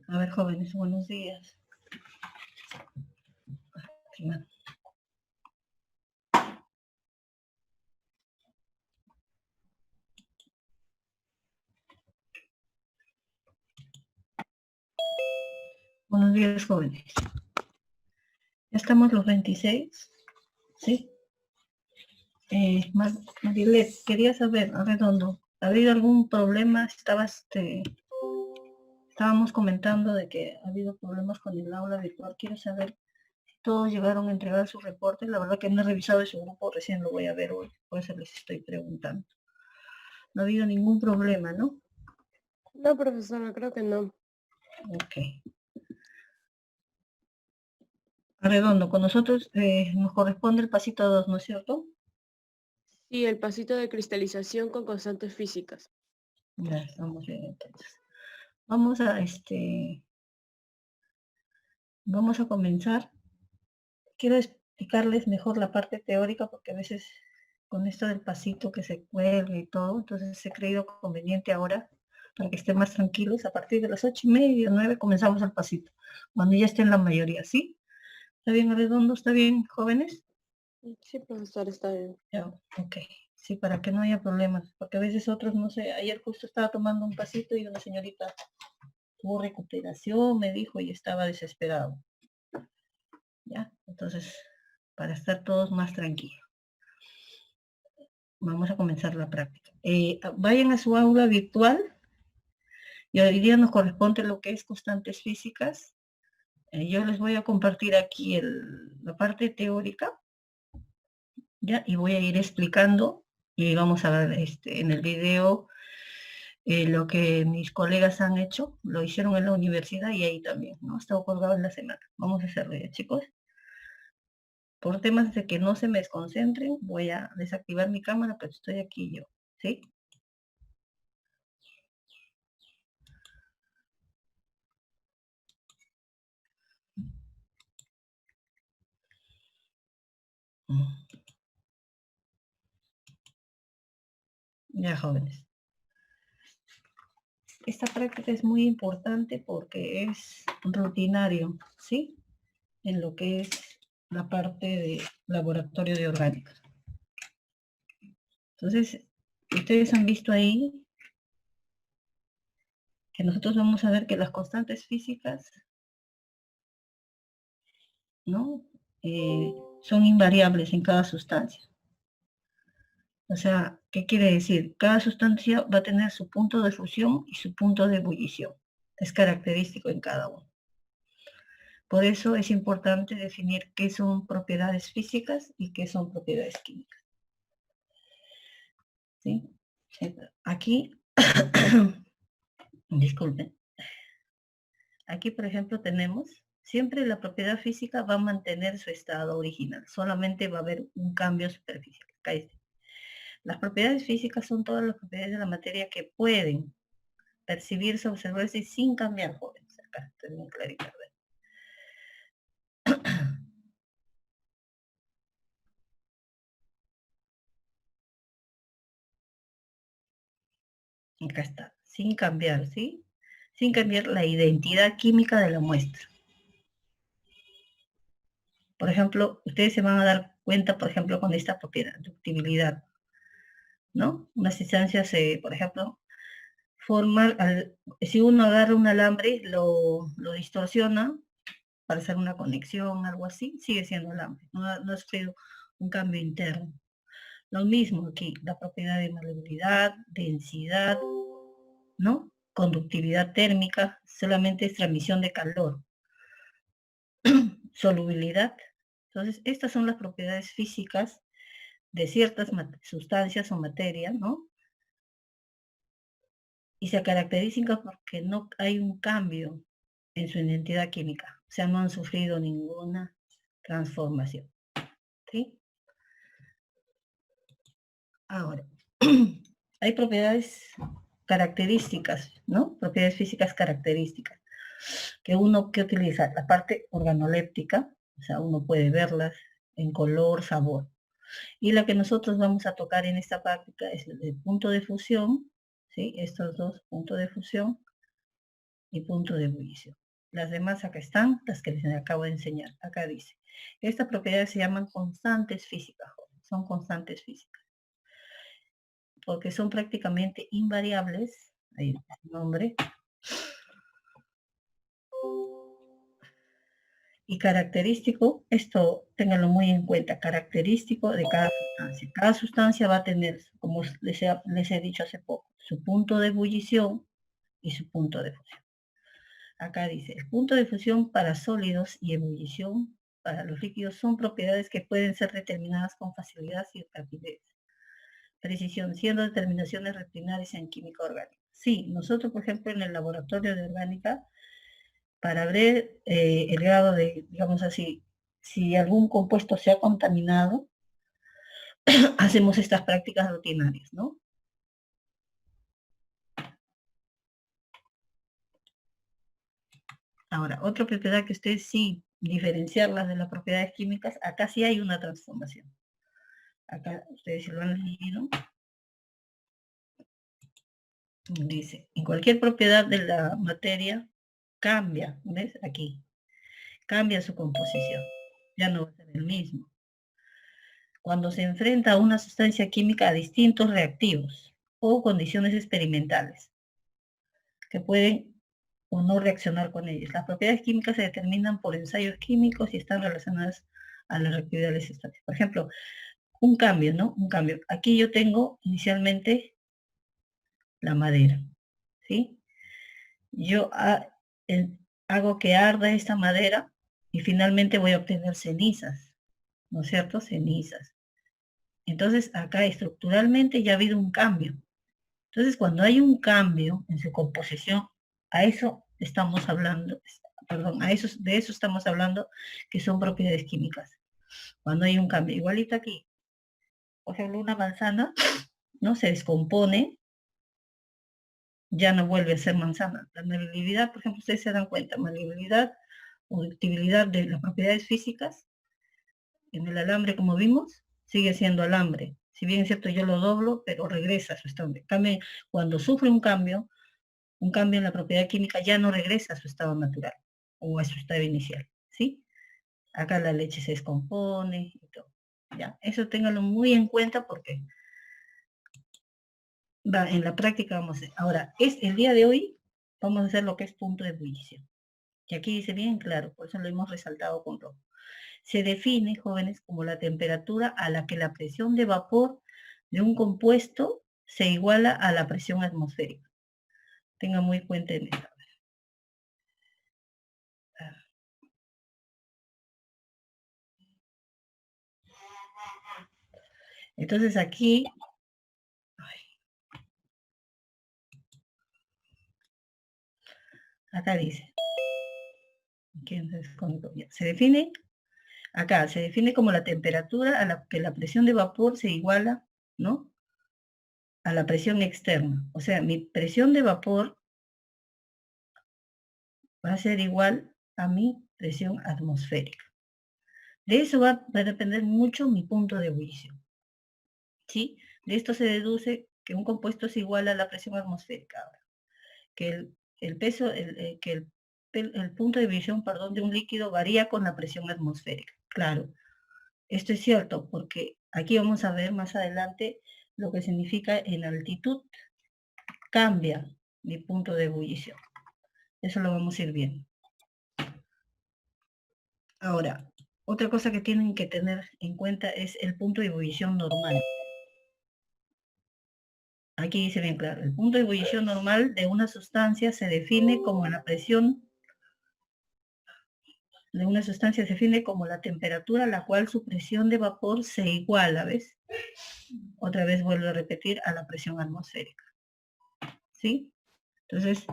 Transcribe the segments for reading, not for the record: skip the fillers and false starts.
A ver, jóvenes, buenos días. Buenos días, jóvenes. Ya estamos los 26, ¿sí? Marilet, quería saber, Arredondo, ¿ha habido algún problema? Estábamos comentando de que ha habido problemas con el aula virtual. Quiero saber si todos llegaron a entregar su reporte. La verdad que no he revisado ese grupo, recién lo voy a ver hoy, por eso les estoy preguntando. No ha habido ningún problema, ¿no? No, profesora, creo que no. Ok. Arredondo, con nosotros nos corresponde el pasito 2, ¿no es cierto? Sí, el pasito de cristalización con constantes físicas. Ya estamos bien, entonces. Vamos a comenzar. Quiero explicarles mejor la parte teórica porque a veces con esto del pasito que se cuelga y todo, entonces he creído conveniente ahora para que estén más tranquilos. A partir de las 8:30, 9 comenzamos el pasito, cuando ya estén la mayoría, ¿sí? ¿Está bien, Redondo? ¿Está bien, jóvenes? Sí, profesora, está bien. Ya, ok. Sí, para que no haya problemas, porque a veces otros, no sé, ayer justo estaba tomando un pasito y una señorita tuvo recuperación, me dijo, y estaba desesperado. ¿Ya? Entonces, para estar todos más tranquilos. Vamos a comenzar la práctica. Vayan a su aula virtual y hoy día nos corresponde lo que es constantes físicas. Yo les voy a compartir aquí la parte teórica, ¿ya? Y voy a ir explicando y vamos a ver en el video lo que mis colegas han hecho, lo hicieron en la universidad y ahí también, ¿no? Ha estado colgado en la semana. Vamos a hacerlo ya, chicos. Por temas de que no se me desconcentren, voy a desactivar mi cámara, pero estoy aquí yo, ¿sí? Ya, jóvenes. Esta práctica es muy importante porque es rutinario, ¿sí? En lo que es la parte de laboratorio de orgánicos. Entonces, ustedes han visto ahí que nosotros vamos a ver que las constantes físicas, ¿no? Son invariables en cada sustancia. O sea, ¿qué quiere decir? Cada sustancia va a tener su punto de fusión y su punto de ebullición. Es característico en cada uno. Por eso es importante definir qué son propiedades físicas y qué son propiedades químicas. ¿Sí? Aquí, disculpen, aquí por ejemplo tenemos, siempre la propiedad física va a mantener su estado original, solamente va a haber un cambio superficial. Acá dice. Las propiedades físicas son todas las propiedades de la materia que pueden percibirse, observarse sin cambiar, jóvenes. Acá está bien clarito. Acá está, sin cambiar, ¿sí? Sin cambiar la identidad química de la muestra. Por ejemplo, ustedes se van a dar cuenta, por ejemplo, con esta propiedad, ductibilidad, ¿no? Unas sustancias, por ejemplo, si uno agarra un alambre, lo distorsiona para hacer una conexión, algo así, sigue siendo alambre, no ha sufrido un cambio interno. Lo mismo aquí, la propiedad de maleabilidad, densidad, ¿no? Conductividad térmica, solamente es transmisión de calor. Solubilidad. Entonces, estas son las propiedades físicas de ciertas sustancias o materias, ¿no? Y se caracterizan porque no hay un cambio en su identidad química, o sea, no han sufrido ninguna transformación, ¿sí? Ahora, hay propiedades características, ¿no? Propiedades físicas características, que uno que utiliza la parte organoléptica, o sea, uno puede verlas en color, sabor. Y la que nosotros vamos a tocar en esta práctica es el punto de fusión, ¿sí? Estos dos puntos de fusión y punto de ebullición. Las demás acá están, las que les acabo de enseñar. Acá dice, estas propiedades se llaman constantes físicas, jóvenes. Son constantes físicas, porque son prácticamente invariables, ahí está el nombre, y característico, esto ténganlo muy en cuenta, característico de cada sustancia. Cada sustancia va a tener, como les he dicho hace poco, su punto de ebullición y su punto de fusión. Acá dice, el punto de fusión para sólidos y ebullición para los líquidos son propiedades que pueden ser determinadas con facilidad y rapidez. Precisión, siendo determinaciones rutinarias en química orgánica. Sí, nosotros, por ejemplo, en el laboratorio de orgánica, para ver el grado de, digamos así, si algún compuesto se ha contaminado, hacemos estas prácticas rutinarias, ¿no? Ahora, otra propiedad que ustedes sí diferenciarlas de las propiedades químicas, acá sí hay una transformación. Acá ustedes se lo han leído. Dice, en cualquier propiedad de la materia cambia, ¿ves? Aquí, cambia su composición. Ya no va a ser el mismo. Cuando se enfrenta a una sustancia química a distintos reactivos o condiciones experimentales que pueden o no reaccionar con ellas. Las propiedades químicas se determinan por ensayos químicos y están relacionadas a las reactividades estáticas. Por ejemplo, un cambio, ¿no? Un cambio. Aquí yo tengo inicialmente la madera, ¿sí? Yo hago que arda esta madera y finalmente voy a obtener cenizas, ¿no es cierto? Cenizas. Entonces, acá estructuralmente ya ha habido un cambio. Entonces, cuando hay un cambio en su composición, a eso estamos hablando, perdón, de eso estamos hablando, que son propiedades químicas. Cuando hay un cambio, igualito aquí, por ejemplo, una manzana, ¿no? Se descompone, ya no vuelve a ser manzana. La maleabilidad, por ejemplo, ustedes se dan cuenta, maleabilidad o ductibilidad de las propiedades físicas, en el alambre, como vimos, sigue siendo alambre. Si bien es cierto, yo lo doblo, pero regresa a su estado. Cuando sufre un cambio en la propiedad química, ya no regresa a su estado natural o a su estado inicial, ¿sí? Acá la leche se descompone y todo. Ya, eso ténganlo muy en cuenta porque en la práctica vamos a hacer. Ahora, el día de hoy vamos a hacer lo que es punto de ebullición. Y aquí dice bien claro, por eso lo hemos resaltado con rojo. Se define, jóvenes, como la temperatura a la que la presión de vapor de un compuesto se iguala a la presión atmosférica. Tengan muy cuenta en esto. Entonces aquí, acá dice, se define, acá se define como la temperatura a la que la presión de vapor se iguala, ¿no? A la presión externa. O sea, mi presión de vapor va a ser igual a mi presión atmosférica. De eso va a depender mucho mi punto de ebullición. ¿Sí? De esto se deduce que un compuesto es igual a la presión atmosférica. Ahora, que el peso, que el punto de ebullición, perdón, de un líquido varía con la presión atmosférica. Claro, esto es cierto porque aquí vamos a ver más adelante lo que significa en altitud cambia mi punto de ebullición. Eso lo vamos a ir viendo. Ahora, otra cosa que tienen que tener en cuenta es el punto de ebullición normal. Aquí dice bien claro, el punto de ebullición normal de una sustancia se define como la presión de una sustancia, se define como la temperatura a la cual su presión de vapor se iguala, ¿ves? Otra vez vuelvo a repetir, a la presión atmosférica. ¿Sí? Entonces,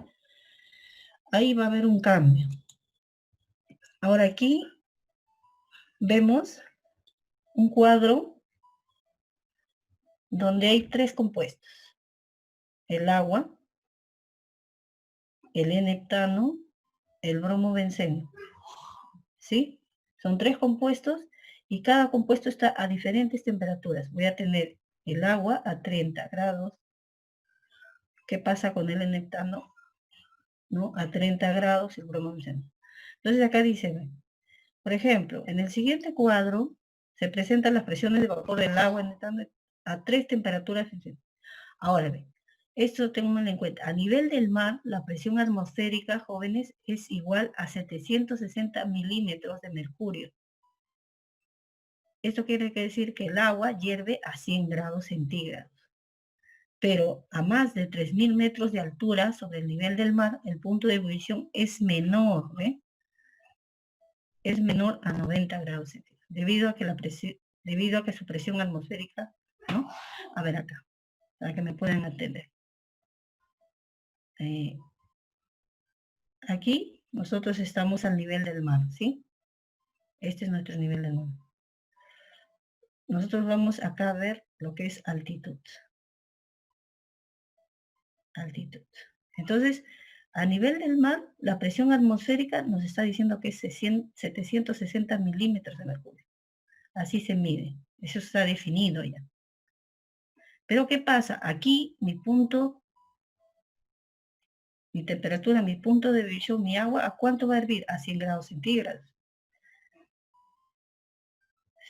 ahí va a haber un cambio. Ahora aquí vemos un cuadro donde hay tres compuestos. El agua, el N-heptano, el bromobenceno. ¿Sí? Son tres compuestos y cada compuesto está a diferentes temperaturas. Voy a tener el agua a 30 grados. ¿Qué pasa con el N-heptano? ¿no? A 30 grados, si entonces acá dice, por ejemplo, en el siguiente cuadro se presentan las presiones de vapor del agua a 3 temperaturas. Ahora ve, esto tengan en cuenta, a nivel del mar, la presión atmosférica, jóvenes, es igual a 760 milímetros de mercurio. Esto quiere decir que el agua hierve a 100 grados centígrados. Pero a más de 3.000 metros de altura sobre el nivel del mar, el punto de ebullición es menor, ¿eh? Es menor a 90 grados centígrados, debido a que su presión atmosférica, ¿no? A ver acá, para que me puedan entender. Aquí nosotros estamos al nivel del mar, ¿sí? Este es nuestro nivel del mar. Nosotros vamos acá a ver lo que es altitud. Altitud. Entonces, a nivel del mar, la presión atmosférica nos está diciendo que es 760 milímetros de mercurio. Así se mide. Eso está definido ya. Pero ¿qué pasa? Aquí mi temperatura, mi punto de ebullición, mi agua, ¿a cuánto va a hervir? A 100 grados centígrados.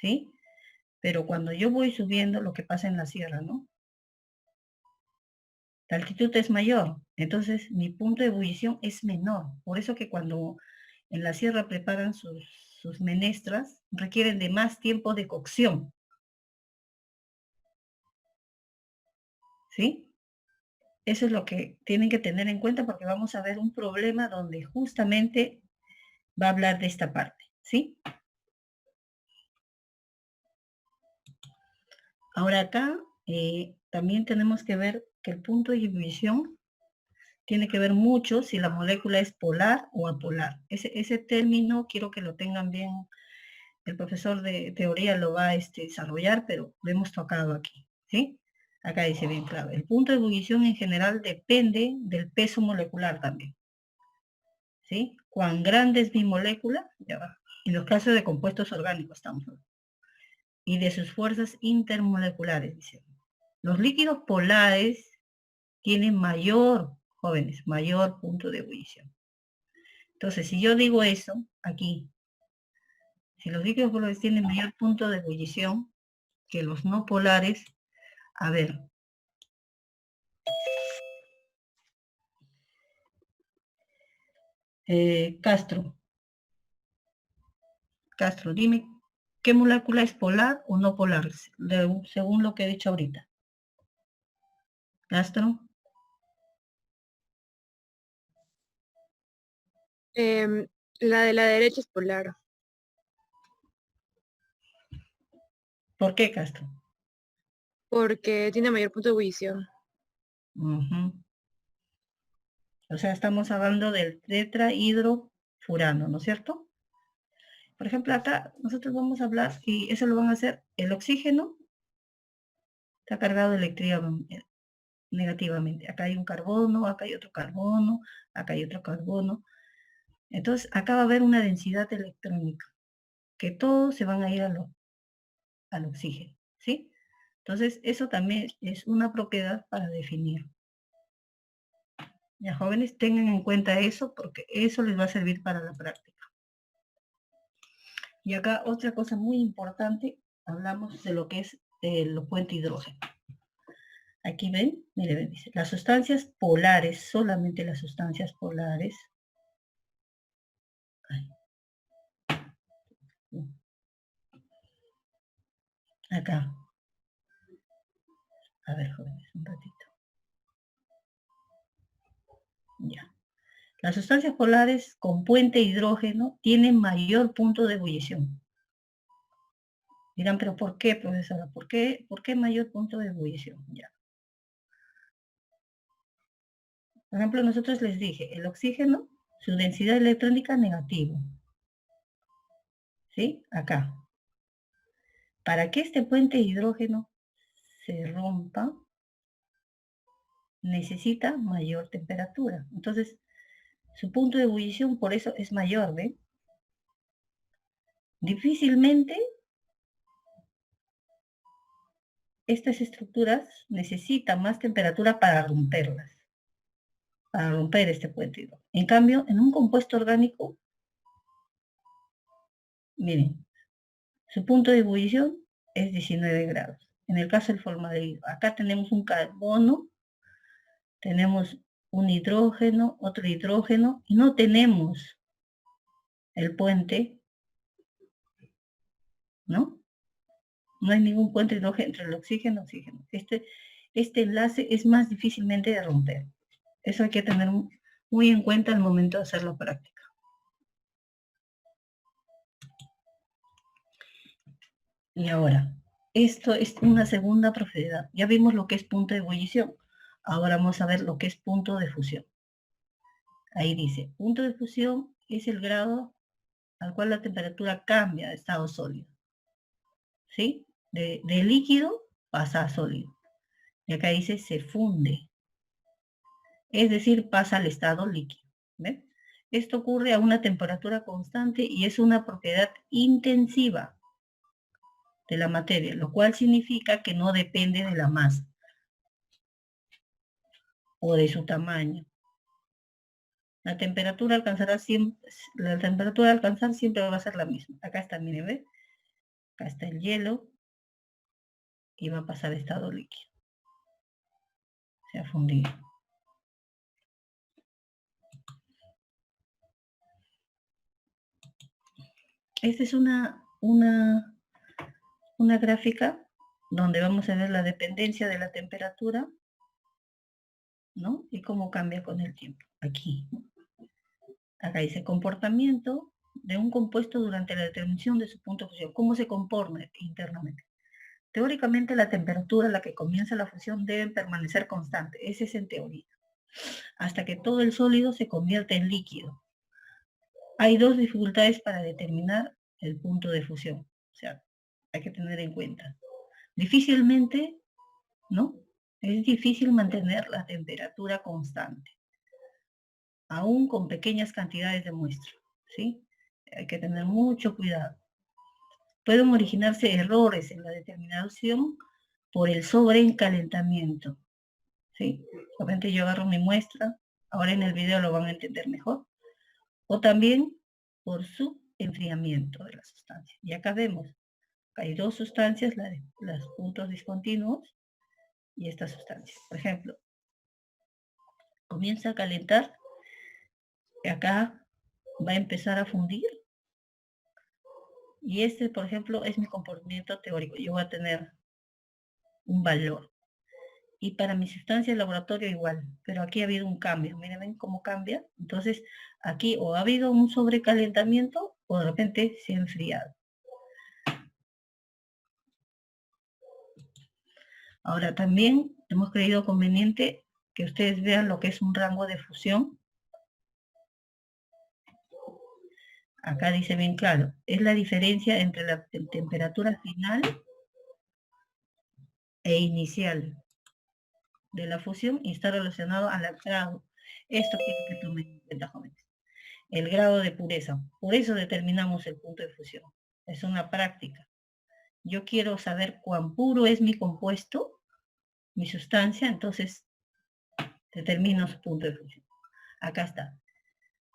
¿Sí? Pero cuando yo voy subiendo, lo que pasa en la sierra, ¿no? La altitud es mayor, entonces mi punto de ebullición es menor. Por eso que cuando en la sierra preparan sus menestras, requieren de más tiempo de cocción. ¿Sí? Eso es lo que tienen que tener en cuenta porque vamos a ver un problema donde justamente va a hablar de esta parte. ¿Sí? Ahora acá también tenemos que ver que el punto de ebullición tiene que ver mucho si la molécula es polar o apolar. Ese término quiero que lo tengan bien. El profesor de teoría lo va a desarrollar, pero lo hemos tocado aquí, ¿sí? Acá dice bien claro, el punto de ebullición en general depende del peso molecular también, ¿sí? Cuán grande es mi molécula, ya va. En los casos de compuestos orgánicos estamos hablando. Y de sus fuerzas intermoleculares, dice. Los líquidos polares tienen jóvenes, mayor punto de ebullición. Entonces, si yo digo eso, aquí, si los líquidos polares tienen mayor punto de ebullición que los no polares, a ver. Castro, dime, ¿qué molécula es polar o no polar? Según lo que he dicho ahorita. Castro. La de la derecha es polar. ¿Por qué Castro? Porque tiene mayor punto de ebullición. O sea, estamos hablando del tetrahidrofurano, ¿no es cierto? Por ejemplo, acá nosotros vamos a hablar, y eso lo van a hacer, el oxígeno está cargado negativamente. Acá hay un carbono, acá hay otro carbono, acá hay otro carbono. Entonces, acá va a haber una densidad electrónica, que todos se van a ir al oxígeno, ¿sí? Entonces, eso también es una propiedad para definir. Ya, jóvenes, tengan en cuenta eso porque eso les va a servir para la práctica. Y acá otra cosa muy importante, hablamos de lo que es el puente hidrógeno. Aquí ven, miren, dice, las sustancias polares, solamente las sustancias polares. Acá. A ver, jóvenes, un ratito. Ya. Las sustancias polares con puente hidrógeno tienen mayor punto de ebullición. Dirán, pero ¿por qué, profesora? ¿Por qué mayor punto de ebullición? Ya. Por ejemplo, nosotros les dije, el oxígeno, su densidad electrónica negativo. ¿Sí? Acá. Para que este puente de hidrógeno se rompa, necesita mayor temperatura. Entonces, su punto de ebullición por eso es mayor, ¿ven? Difícilmente estas estructuras necesitan más temperatura para romperlas. para romper este puente hidrógeno. En cambio, en un compuesto orgánico, miren, su punto de ebullición es 19 grados. En el caso del formaldehído, acá tenemos un carbono, tenemos un hidrógeno, otro hidrógeno, y no tenemos el puente, ¿no? No hay ningún puente hidrógeno entre el oxígeno y oxígeno. Este enlace es más difícilmente de romper. Eso hay que tener muy en cuenta al momento de hacerlo práctica. Y ahora, esto es una segunda propiedad. Ya vimos lo que es punto de ebullición. Ahora vamos a ver lo que es punto de fusión. Ahí dice, punto de fusión es el grado al cual la temperatura cambia de estado sólido. ¿Sí? De líquido pasa a sólido. Y acá dice se funde. Es decir, pasa al estado líquido. ¿Ven? Esto ocurre a una temperatura constante y es una propiedad intensiva de la materia, lo cual significa que no depende de la masa o de su tamaño. La temperatura a alcanzar siempre va a ser la misma. Acá está, miren, ¿ven? Acá está el hielo y va a pasar a estado líquido. Se ha fundido. Esta es una gráfica donde vamos a ver la dependencia de la temperatura, ¿no? Y cómo cambia con el tiempo. Aquí. Acá dice comportamiento de un compuesto durante la determinación de su punto de fusión. ¿Cómo se comporta internamente? Teóricamente la temperatura a la que comienza la fusión debe permanecer constante. Ese es en teoría. Hasta que todo el sólido se convierta en líquido. Hay dos dificultades para determinar el punto de fusión. O sea, hay que tener en cuenta. Difícilmente, ¿no? Es difícil mantener la temperatura constante, aún con pequeñas cantidades de muestra, ¿sí? Hay que tener mucho cuidado. Pueden originarse errores en la determinación por el sobrecalentamiento, ¿sí? Obviamente yo agarro mi muestra, ahora en el video lo van a entender mejor, o también por su enfriamiento de la sustancia. Y acá vemos que hay dos sustancias, los puntos discontinuos y esta sustancia. Por ejemplo, comienza a calentar y acá va a empezar a fundir. Y este, por ejemplo, es mi comportamiento teórico. Yo voy a tener un valor. Y para mi sustancia de laboratorio igual, pero aquí ha habido un cambio. Miren, ven cómo cambia. Entonces, aquí o ha habido un sobrecalentamiento o de repente se ha enfriado. Ahora, también hemos creído conveniente que ustedes vean lo que es un rango de fusión. Acá dice bien claro, es la diferencia entre la temperatura final e inicial de la fusión y está relacionado al grado. Esto quiero que tomen en cuenta, jóvenes. El grado de pureza. Por eso determinamos el punto de fusión. Es una práctica. Yo quiero saber cuán puro es mi compuesto, mi sustancia, entonces determino su punto de fusión. Acá está.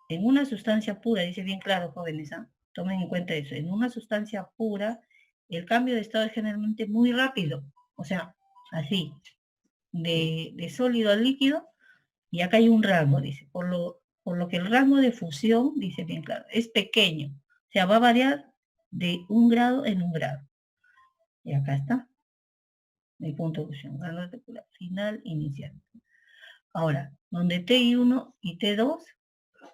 En una sustancia pura, dice bien claro, jóvenes, ¿eh? Tomen en cuenta eso. En una sustancia pura, el cambio de estado es generalmente muy rápido. O sea, así, de sólido a líquido, y acá hay un rango, dice, por lo que el rango de fusión, dice bien claro, es pequeño. O sea, va a variar de 1 grado en 1 grado. Y acá está, el punto de fusión, grado de final, inicial. Ahora, donde T1 y T2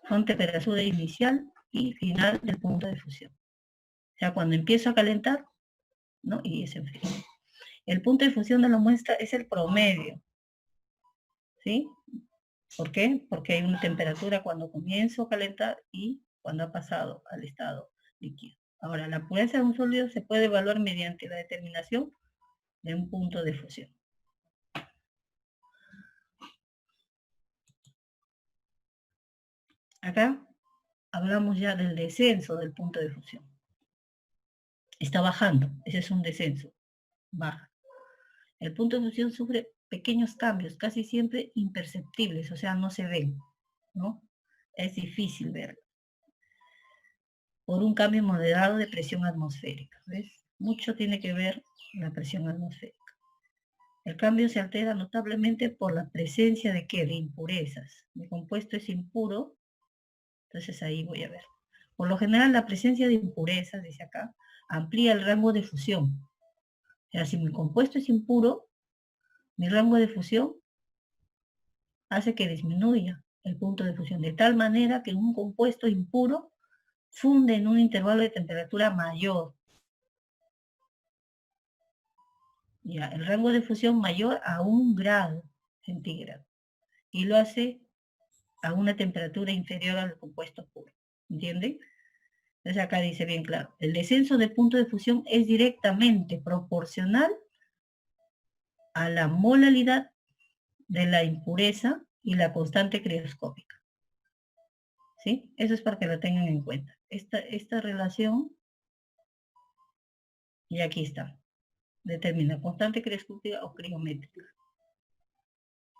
son temperatura inicial y final del punto de fusión. O sea, cuando empieza a calentar, ¿no? Y es enfría. El punto de fusión de la muestra es el promedio, ¿sí? ¿Por qué? Porque hay una temperatura cuando comienzo a calentar y cuando ha pasado al estado líquido. Ahora, la pureza de un sólido se puede evaluar mediante la determinación de un punto de fusión. Acá hablamos ya del descenso del punto de fusión. Está bajando, ese es un descenso, baja. El punto de fusión sufre pequeños cambios, casi siempre imperceptibles, o sea, no se ven, ¿no? Es difícil verlo. Por un cambio moderado de presión atmosférica, ¿ves? Mucho tiene que ver la presión atmosférica. El cambio se altera notablemente por la presencia de ¿qué? De impurezas. Mi compuesto es impuro, entonces ahí voy a ver. Por lo general, la presencia de impurezas, dice acá, amplía el rango de fusión. O sea, si mi compuesto es impuro, mi rango de fusión hace que disminuya el punto de fusión, de tal manera que un compuesto impuro funde en un intervalo de temperatura mayor. Ya, el rango de fusión mayor a 1 grado centígrado. Y lo hace a una temperatura inferior al compuesto puro. ¿Entienden? Entonces acá dice bien claro, el descenso del punto de fusión es directamente proporcional a la molaridad de la impureza y la constante crioscópica. ¿Sí? Eso es para que lo tengan en cuenta. Esta relación, y aquí está, determina constante crioscópica o criométrica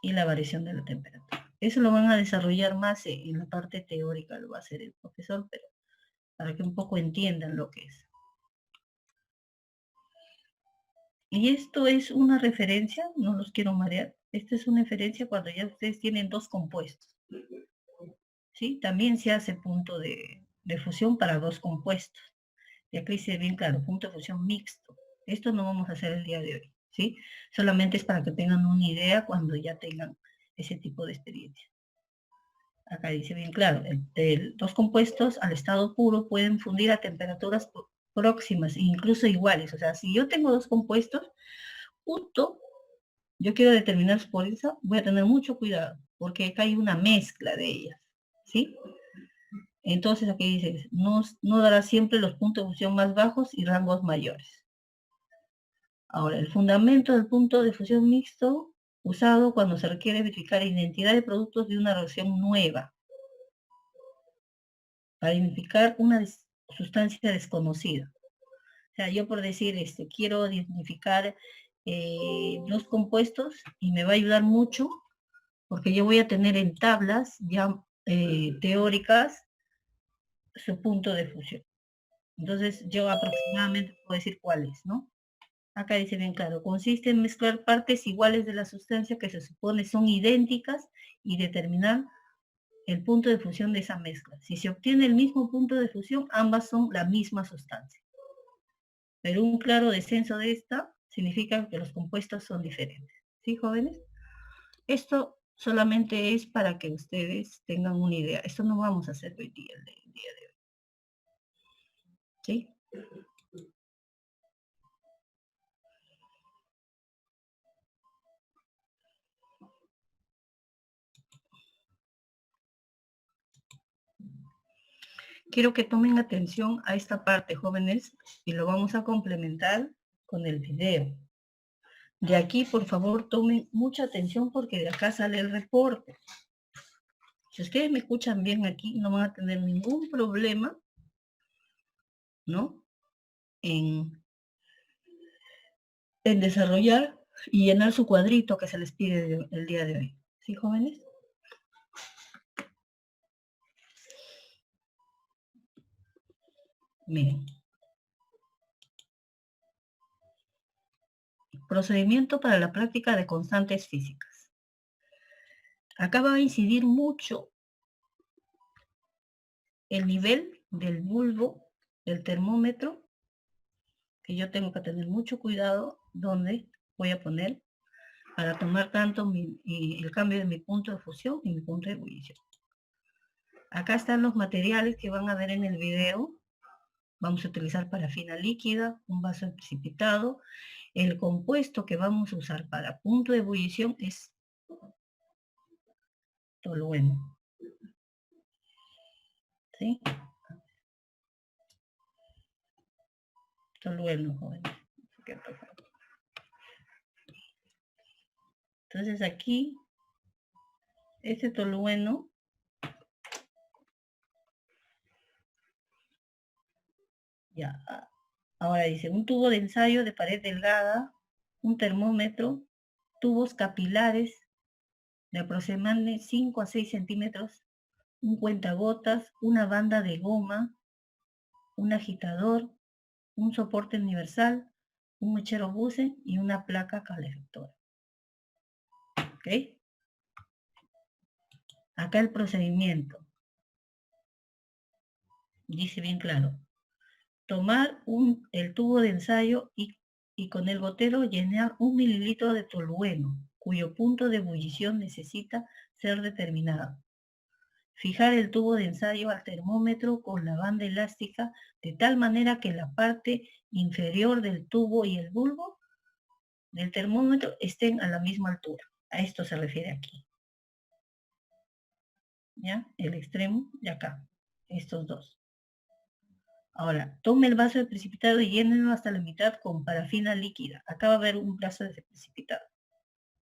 y la variación de la temperatura. Eso lo van a desarrollar más en la parte teórica, lo va a hacer el profesor, pero para que un poco entiendan lo que es. Y esto es una referencia, no los quiero marear, esta es una referencia cuando ya ustedes tienen dos compuestos. ¿Sí? También se hace punto de fusión para dos compuestos. Y aquí dice bien claro, punto de fusión mixto. Esto no vamos a hacer el día de hoy, ¿sí? Solamente es para que tengan una idea cuando ya tengan ese tipo de experiencia. Acá dice bien claro, dos compuestos al estado puro pueden fundir a temperaturas próximas, incluso iguales. O sea, si yo tengo dos compuestos, justo yo quiero determinar su pureza, voy a tener mucho cuidado, porque acá hay una mezcla de ellas, ¿sí? Entonces aquí dice, no dará siempre los puntos de fusión más bajos y rangos mayores. Ahora, el fundamento del punto de fusión mixto usado cuando se requiere verificar identidad de productos de una reacción nueva, para identificar una sustancia desconocida. O sea, yo por decir, quiero identificar dos compuestos y me va a ayudar mucho porque yo voy a tener en tablas ya teóricas su punto de fusión. Entonces yo aproximadamente puedo decir cuál es, ¿no? Acá dice bien claro, consiste en mezclar partes iguales de la sustancia que se supone son idénticas y determinar el punto de fusión de esa mezcla. Si se obtiene el mismo punto de fusión, ambas son la misma sustancia. Pero un claro descenso de esta significa que los compuestos son diferentes. ¿Sí, jóvenes? Esto solamente es para que ustedes tengan una idea. Esto no vamos a hacer hoy día, el día de hoy. ¿Sí? Quiero que tomen atención a esta parte, jóvenes, y lo vamos a complementar con el video. De aquí, por favor, tomen mucha atención porque de acá sale el reporte. Si ustedes me escuchan bien aquí, no van a tener ningún problema, ¿no? En desarrollar y llenar su cuadrito que se les pide el día de hoy. ¿Sí, jóvenes? Miren. Procedimiento para la práctica de constantes físicas. Acá va a incidir mucho el nivel del bulbo del termómetro, que yo tengo que tener mucho cuidado donde voy a poner para tomar tanto el cambio de mi punto de fusión y mi punto de ebullición. Acá están los materiales que van a ver en el video. Vamos a utilizar parafina líquida, un vaso precipitado. El compuesto que vamos a usar para punto de ebullición es tolueno. ¿Sí? Tolueno, jóvenes. Entonces aquí, este tolueno ya. Ahora dice, un tubo de ensayo de pared delgada, un termómetro tubos capilares de aproximadamente 5 a 6 centímetros, un cuentagotas, una banda de goma, un agitador, un soporte universal, un mechero Buse y una placa calefactora. ¿Ok? Acá el procedimiento. Dice bien claro. Tomar el tubo de ensayo y con el gotero llenar 1 mililitro de tolueno, cuyo punto de ebullición necesita ser determinado. Fijar el tubo de ensayo al termómetro con la banda elástica de tal manera que la parte inferior del tubo y el bulbo del termómetro estén a la misma altura. A esto se refiere aquí. ¿Ya? El extremo de acá. Estos dos. Ahora, tome el vaso de precipitado y llénenlo hasta la mitad con parafina líquida. Acá va a haber un vaso de precipitado.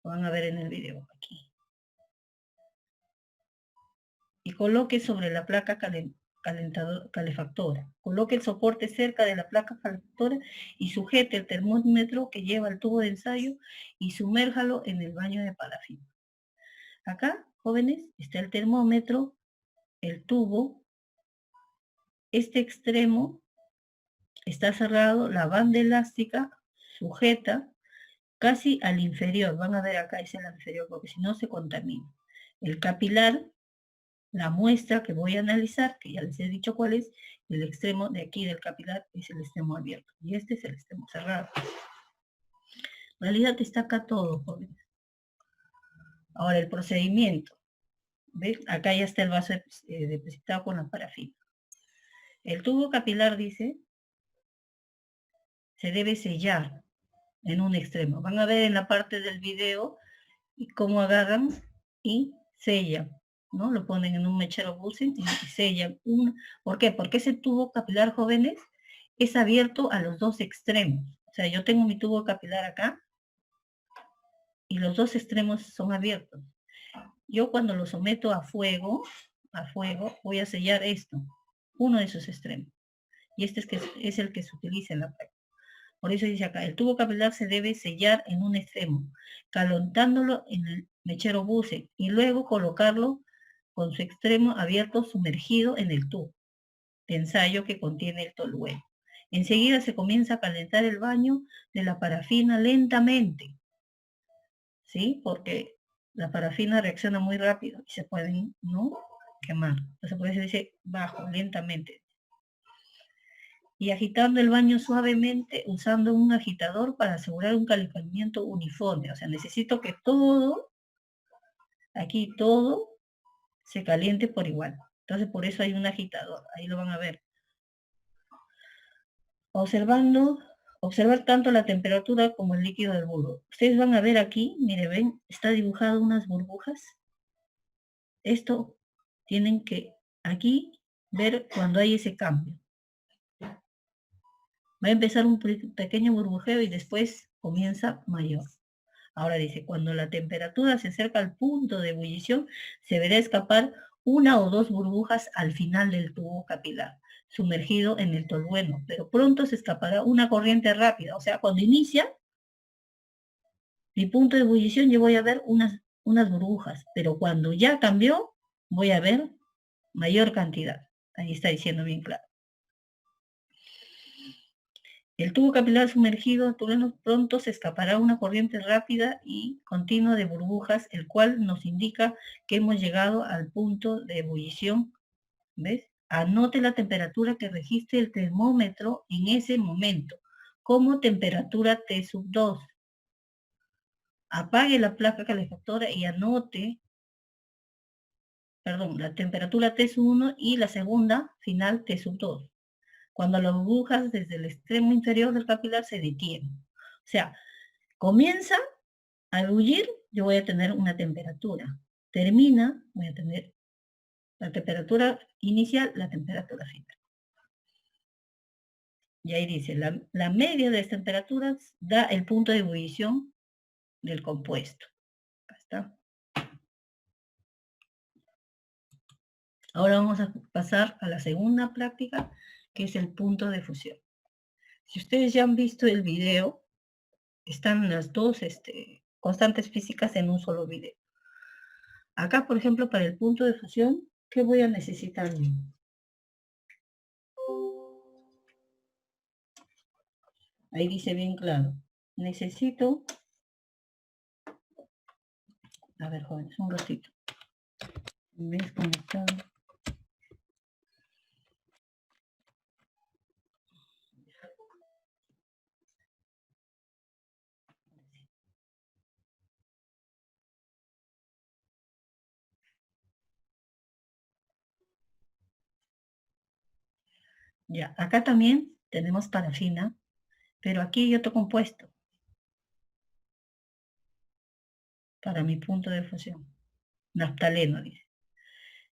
Lo van a ver en el video aquí. Y coloque sobre la placa calefactora. Coloque el soporte cerca de la placa calefactora y sujete el termómetro que lleva el tubo de ensayo y sumérjalo en el baño de parafina. Acá, jóvenes, está el termómetro, el tubo. Este extremo está cerrado, la banda elástica sujeta casi al inferior. Van a ver acá, es el inferior, porque si no se contamina. El capilar, la muestra que voy a analizar, que ya les he dicho cuál es, el extremo de aquí del capilar es el extremo abierto. Y este es el extremo cerrado. En realidad está acá todo, jóvenes. Ahora el procedimiento. ¿Ves? Acá ya está el vaso de precipitado con la parafina. El tubo capilar, dice, se debe sellar en un extremo. Van a ver en la parte del video cómo agarran y sellan, ¿no? Lo ponen en un mechero Buse y sellan. ¿Por qué? Porque ese tubo capilar, jóvenes, es abierto a los dos extremos. O sea, yo tengo mi tubo capilar acá y los dos extremos son abiertos. Yo cuando lo someto a fuego, voy a sellar esto, uno de esos extremos. Y este es el que se utiliza en la práctica. Por eso dice acá, el tubo capilar se debe sellar en un extremo, calentándolo en el mechero Buse y luego colocarlo con su extremo abierto sumergido en el tubo de ensayo que contiene el tolueno. Enseguida se comienza a calentar el baño de la parafina lentamente, ¿sí? Porque la parafina reacciona muy rápido y se pueden, ¿no?, quemar. Entonces por eso dice bajo, lentamente. Y agitando el baño suavemente usando un agitador para asegurar un calentamiento uniforme. O sea, necesito que todo, aquí todo, se caliente por igual. Entonces por eso hay un agitador, ahí lo van a ver. Observar tanto la temperatura como el líquido del bulbo. Ustedes van a ver aquí, mire, ven, está dibujado unas burbujas. Esto tienen que aquí ver cuando hay ese cambio. Va a empezar un pequeño burbujeo y después comienza mayor. Ahora dice, cuando la temperatura se acerca al punto de ebullición, se verá escapar una o dos burbujas al final del tubo capilar, sumergido en el tolueno, pero pronto se escapará una corriente rápida. O sea, cuando inicia mi punto de ebullición, yo voy a ver unas burbujas, pero cuando ya cambió, voy a ver mayor cantidad. Ahí está diciendo bien claro. El tubo capilar sumergido pronto se escapará una corriente rápida y continua de burbujas, el cual nos indica que hemos llegado al punto de ebullición. ¿Ves? Anote la temperatura que registre el termómetro en ese momento, como temperatura T2. Apague la placa calefactora y anote, la temperatura T1 y la segunda final T2. Cuando las burbujas desde el extremo inferior del capilar se detienen. O sea, comienza a ebullir, yo voy a tener una temperatura. Termina, voy a tener la temperatura inicial, la temperatura final. Y ahí dice, la media de las temperaturas da el punto de ebullición del compuesto. Acá está. Ahora vamos a pasar a la segunda práctica, que es el punto de fusión. Si ustedes ya han visto el video, están las dos constantes físicas en un solo video. Acá, por ejemplo, para el punto de fusión, ¿qué voy a necesitar yo? Ahí dice bien claro. Necesito... A ver, jóvenes, un ratito. ¿Ves conectado? Ya, acá también tenemos parafina, pero aquí hay otro compuesto para mi punto de fusión. Naftaleno, dice.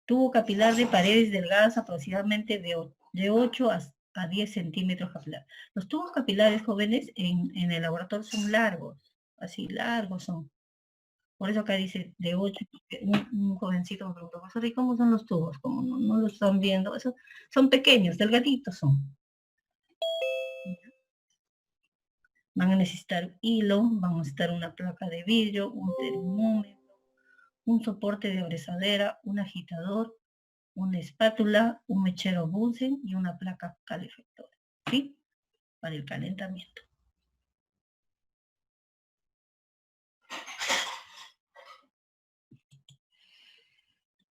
Tubo capilar de paredes delgadas aproximadamente de 8 a 10 centímetros capilar. Los tubos capilares jóvenes en el laboratorio son largos, así largos son. Por eso acá dice de 8, un jovencito me preguntó, profesor, ¿y cómo son los tubos? Como no lo están viendo, eso, son pequeños, delgaditos son. Van a necesitar hilo, van a necesitar una placa de vidrio, un termómetro, un soporte de abrazadera, un agitador, una espátula, un mechero Bunsen y una placa calefactora, ¿sí? Para el calentamiento.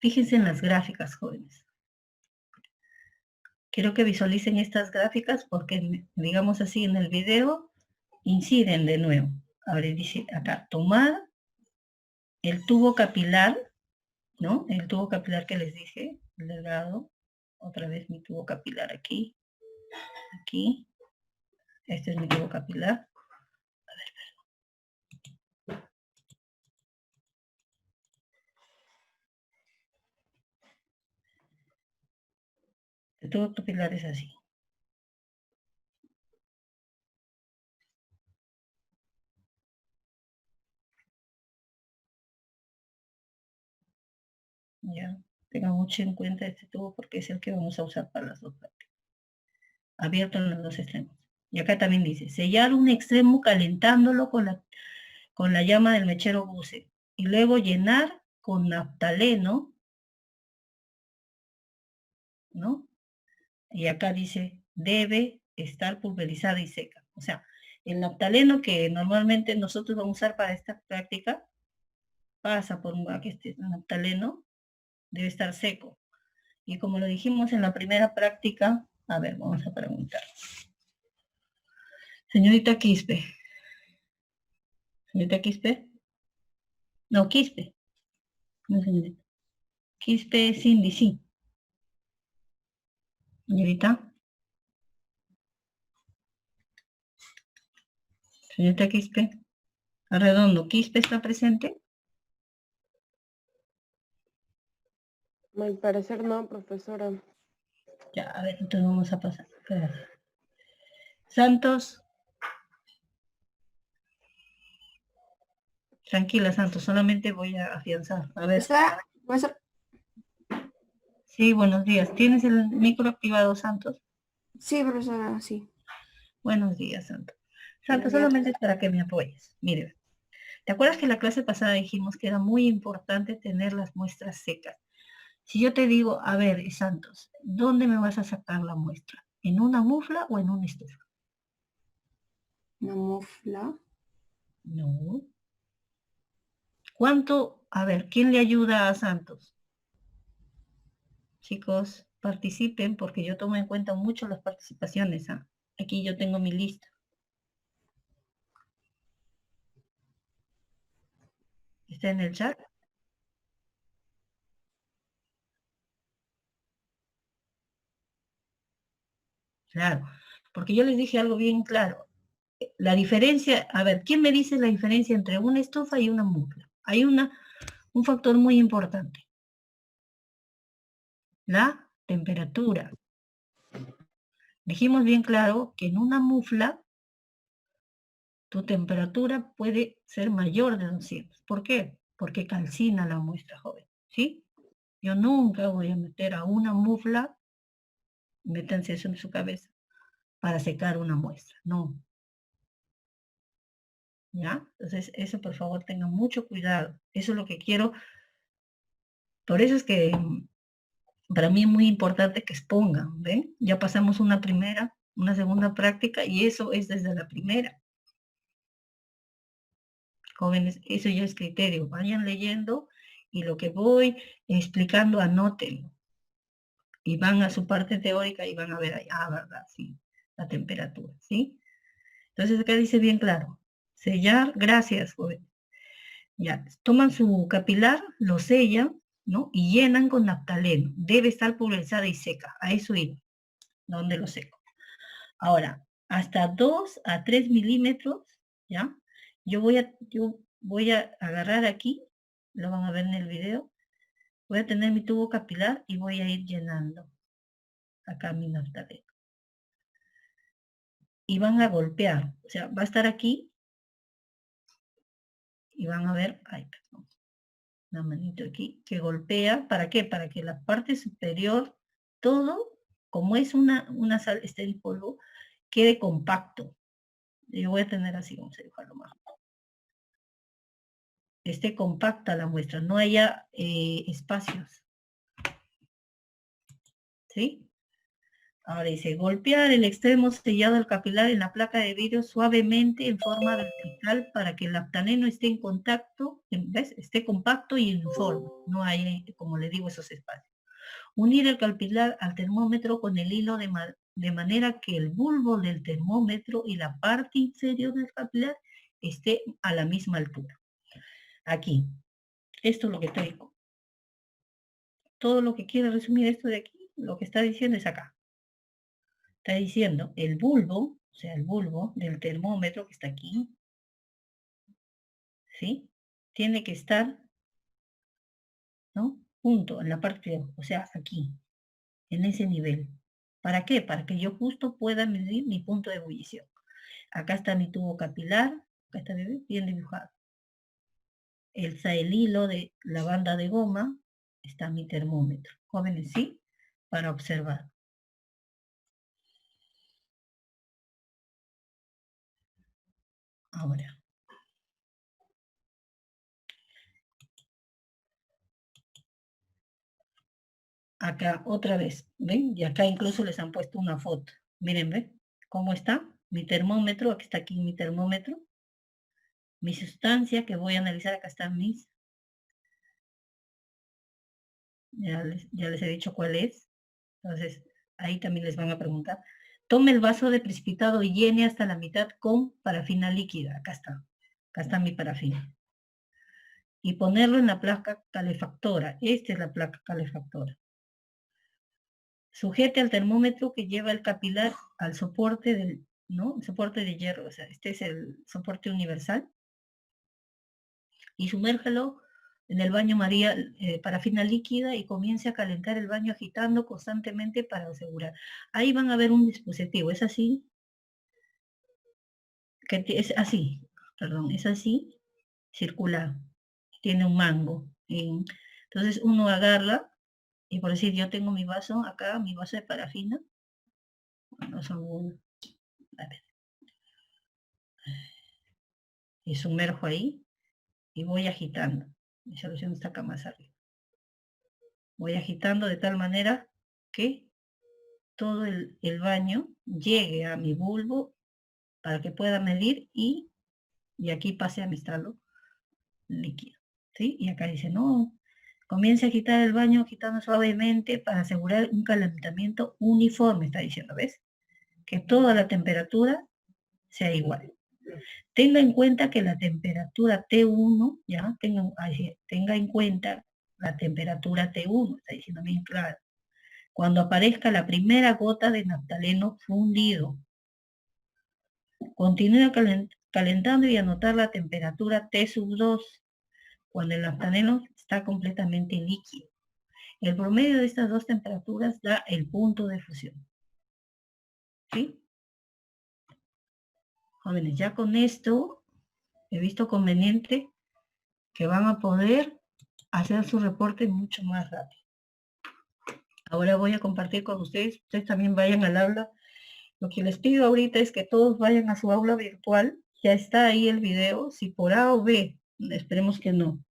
Fíjense en las gráficas, jóvenes. Quiero que visualicen estas gráficas porque, digamos así, en el video inciden de nuevo. Ahora dice acá, tomar el tubo capilar, ¿no? El tubo capilar que les dije, el delgado. Otra vez mi tubo capilar aquí. Aquí. Este es mi tubo capilar. A ver, el tubo capilar es así. Ya, tengan mucho en cuenta este tubo porque es el que vamos a usar para las dos prácticas. Abierto en los dos extremos. Y acá también dice, sellar un extremo calentándolo con la llama del mechero Bunsen. Y luego llenar con naftaleno, ¿no? Y acá dice, debe estar pulverizada y seca. O sea, el naftaleno que normalmente nosotros vamos a usar para esta práctica, pasa por aquí este naftaleno, debe estar seco. Y como lo dijimos en la primera práctica, a ver, vamos a preguntar. Señorita Quispe. Señorita Quispe. No, Quispe. No, señorita. Quispe Cindy, sí. Señorita. Señorita Quispe. Arredondo, ¿Quispe está presente? Al parecer no, profesora. Ya, a ver, entonces vamos a pasar. Espérate. Santos. Tranquila, Santos, solamente voy a afianzar. A ver. Profesora, Sí, buenos días. ¿Tienes el micro activado, Santos? sí, profesora, sí. Buenos días, Santos. Santos, Buenos días. solamente es para que me apoyes. Mire, ¿te acuerdas que en la clase pasada dijimos que era muy importante tener las muestras secas? Si yo te digo, a ver, Santos, ¿dónde me vas a sacar la muestra? ¿En una mufla o en una estufa? Una mufla. No. ¿Cuánto? A ver, ¿quién le ayuda a Santos? Chicos, participen porque yo tomo en cuenta mucho las participaciones. ¿Ah? Aquí yo tengo mi lista. ¿Está en el chat? Claro, porque yo les dije algo bien claro. La diferencia, a ver, ¿quién me dice la diferencia entre una estufa y una mufla? Hay un factor muy importante. La temperatura. Dijimos bien claro que en una mufla tu temperatura puede ser mayor de 200. ¿Por qué? Porque calcina la muestra, joven, ¿sí? Yo nunca voy a meter a una mufla, métanse eso en su cabeza, para secar una muestra, no. ¿ya? Entonces, eso por favor tengan mucho cuidado. Eso es lo que quiero. Por eso es que para mí es muy importante que expongan, ¿ven? Ya pasamos una primera, una segunda práctica y eso es desde la primera. Jóvenes, eso ya es criterio. Vayan leyendo y lo que voy explicando, anótenlo. Y van a su parte teórica y van a ver ahí, verdad, sí, la temperatura, ¿sí? Entonces acá dice bien claro, sellar, gracias, joven. Ya, toman su capilar, lo sellan, ¿no? Y llenan con naftaleno. Debe estar pulverizada y seca. A eso iba, donde lo seco. Ahora, hasta 2 a 3 milímetros, ¿ya? Yo voy a agarrar aquí, lo van a ver en el video, voy a tener mi tubo capilar y voy a ir llenando acá mi naftaleno. Y van a golpear, o sea, va a estar aquí y van a ver, ay, perdón, una manito aquí, que golpea, ¿para qué? Para que la parte superior, todo, como es una sal, está en polvo, quede compacto. Yo voy a tener así, vamos a dibujarlo más. Esté compacta la muestra, no haya espacios. ¿Sí? Ahora dice, golpear el extremo sellado del capilar en la placa de vidrio suavemente en forma vertical para que el naftaleno esté en contacto, ¿ves? Esté compacto y uniforme, no hay, como le digo, esos espacios. Unir el capilar al termómetro con el hilo de manera que el bulbo del termómetro y la parte inferior del capilar esté a la misma altura. Aquí, esto es lo que estoy, todo lo que quiere resumir esto de aquí, lo que está diciendo es acá. Está diciendo el bulbo, o sea, el bulbo del termómetro que está aquí, ¿sí? Tiene que estar, ¿no? Junto, en la parte, o sea, aquí, en ese nivel. ¿Para qué? Para que yo justo pueda medir mi punto de ebullición. Acá está mi tubo capilar, acá está bien dibujado. El hilo de la banda de goma, está mi termómetro. Jóvenes, ¿sí? Para observar. Ahora. Acá otra vez, ¿ven? Y acá incluso les han puesto una foto. Miren, ¿ven? ¿Cómo está? Mi termómetro, aquí está aquí mi termómetro. Mi sustancia que voy a analizar, acá están mis. Ya les he dicho cuál es. Entonces, ahí también les van a preguntar. Tome el vaso de precipitado y llene hasta la mitad con parafina líquida. Acá está. Acá está mi parafina. Y ponerlo en la placa calefactora. Esta es la placa calefactora. Sujete al termómetro que lleva el capilar al soporte del, ¿no? El soporte de hierro, o sea, este es el soporte universal. Y sumérgelo en el baño María parafina líquida y comience a calentar el baño agitando constantemente para asegurar. Ahí van a ver un dispositivo, es así, que es así, perdón, es así, circular, tiene un mango. Entonces uno agarra, y por decir, yo tengo mi vaso acá, mi vaso de parafina, bueno, son, a ver, y sumerjo ahí, y voy agitando. Mi solución está acá más arriba. Voy agitando de tal manera que todo el baño llegue a mi bulbo para que pueda medir y aquí pase a mi estalo líquido. ¿Sí? Y acá dice, no, comience a agitar el baño, agitando suavemente para asegurar un calentamiento uniforme, está diciendo, ¿ves? Que toda la temperatura sea igual. Tenga en cuenta que la temperatura T1, ya, tenga en cuenta la temperatura T1, está diciendo bien claro. Cuando aparezca la primera gota de naftaleno fundido. Continúe calentando y anotar la temperatura T2, cuando el naftaleno está completamente líquido. El promedio de estas dos temperaturas da el punto de fusión. ¿Sí? Jóvenes, ya con esto he visto conveniente que van a poder hacer su reporte mucho más rápido. Ahora voy a compartir con ustedes también vayan al aula. Lo que les pido ahorita es que todos vayan a su aula virtual, Ya está ahí el video. Si por A o B, esperemos que no,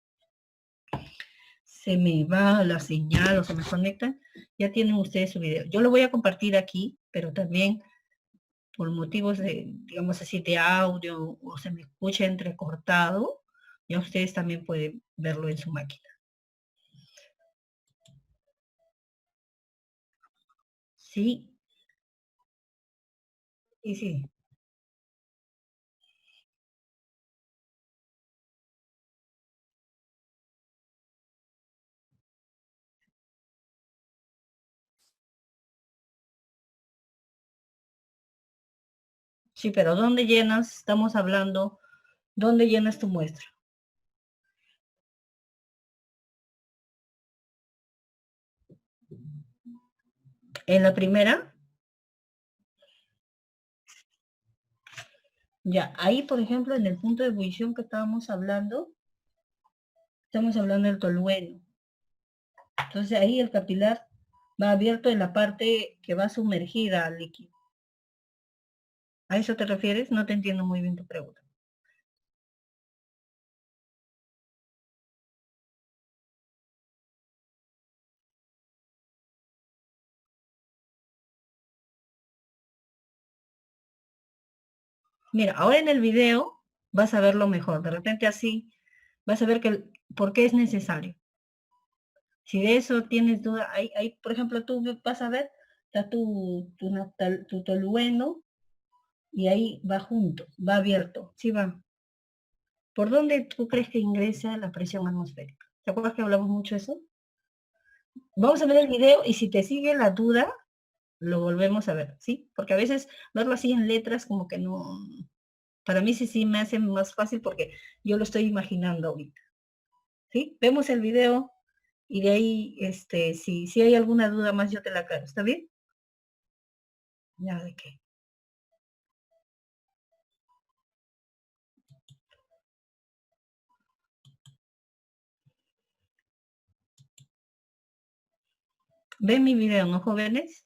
se me va la señal o se me conecta, ya tienen ustedes su video. Yo lo voy a compartir aquí, pero también por motivos de, digamos así, de audio o se me escucha entrecortado, ya ustedes también pueden verlo en su máquina. Sí, y sí. Sí, pero ¿dónde llenas? Estamos hablando, ¿dónde llenas tu muestra? ¿En la primera? Ya, ahí, por ejemplo, en el punto de ebullición que estábamos hablando, estamos hablando del tolueno. Entonces ahí el capilar va abierto en la parte que va sumergida al líquido. ¿A eso te refieres? No te entiendo muy bien tu pregunta. Mira, ahora en el video vas a verlo mejor. De repente así vas a ver que por qué es necesario. Si de eso tienes duda, ahí, por ejemplo, tú vas a ver, está tu tolueno y ahí va junto, va abierto, sí va. ¿Por dónde tú crees que ingresa la presión atmosférica? ¿Te acuerdas que hablamos mucho de eso? Vamos a ver el video y si te sigue la duda, lo volvemos a ver, ¿sí? Porque a veces verlo así en letras como que no, para mí sí me hace más fácil porque yo lo estoy imaginando ahorita, ¿sí? Vemos el video y de ahí, si hay alguna duda más, yo te la aclaro, ¿está bien? Ya, ¿de qué? ¿Ven mi video, no, jóvenes?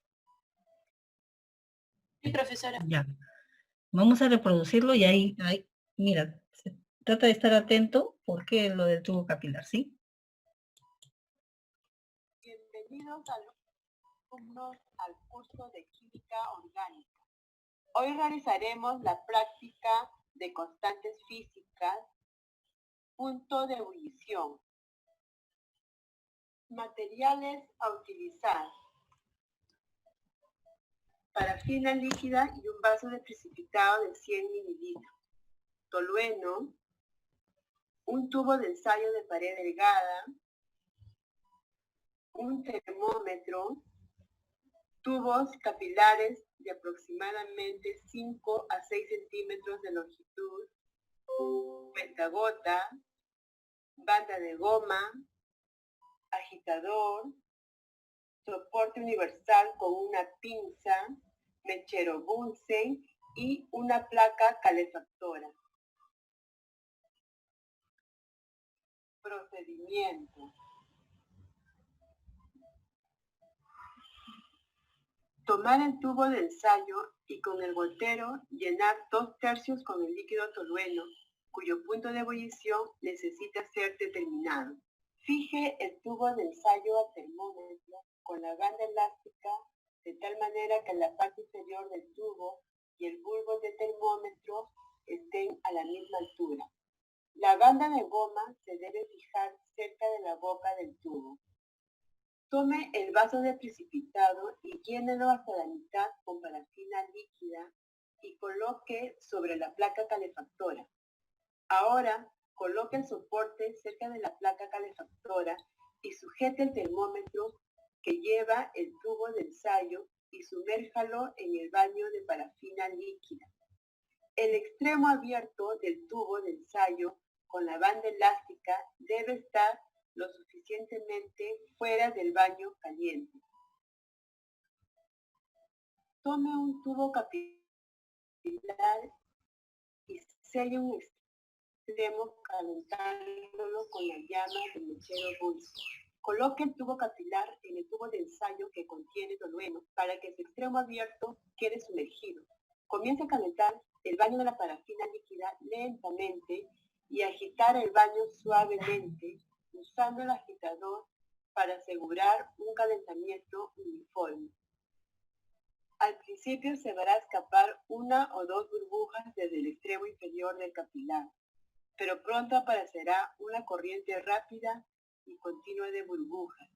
Sí, profesora. Ya. Vamos a reproducirlo y ahí, mira, trata de estar atento porque lo del tubo capilar, ¿sí? Bienvenidos alumnos al curso de Química Orgánica. Hoy realizaremos la práctica de constantes físicas, punto de ebullición. Materiales a utilizar. Parafina líquida y un vaso de precipitado de 100 mililitros. Tolueno, un tubo de ensayo de pared delgada, un termómetro, tubos capilares de aproximadamente 5 a 6 centímetros de longitud, cuentagota, banda de goma, agitador, soporte universal con una pinza, mechero Bunsen y una placa calefactora. Procedimiento. Tomar el tubo de ensayo y con el voltero llenar 2/3 con el líquido tolueno, cuyo punto de ebullición necesita ser determinado. Fije el tubo de ensayo al termómetro con la banda elástica de tal manera que la parte inferior del tubo y el bulbo del termómetro estén a la misma altura. La banda de goma se debe fijar cerca de la boca del tubo. Tome el vaso de precipitado y llénelo hasta la mitad con parafina líquida y coloque sobre la placa calefactora. Ahora, coloque el soporte cerca de la placa calefactora y sujete el termómetro que lleva el tubo de ensayo y sumérjalo en el baño de parafina líquida. El extremo abierto del tubo de ensayo con la banda elástica debe estar lo suficientemente fuera del baño caliente. Tome un tubo capilar y selle un extremo calentándolo con la llama del mechero Bunsen. Coloque el tubo capilar en el tubo de ensayo que contiene tolueno para que su extremo abierto quede sumergido. Comience a calentar el baño de la parafina líquida lentamente y agitar el baño suavemente usando el agitador para asegurar un calentamiento uniforme. Al principio se verá escapar una o dos burbujas desde el extremo inferior del capilar, pero pronto aparecerá una corriente rápida y continua de burbujas.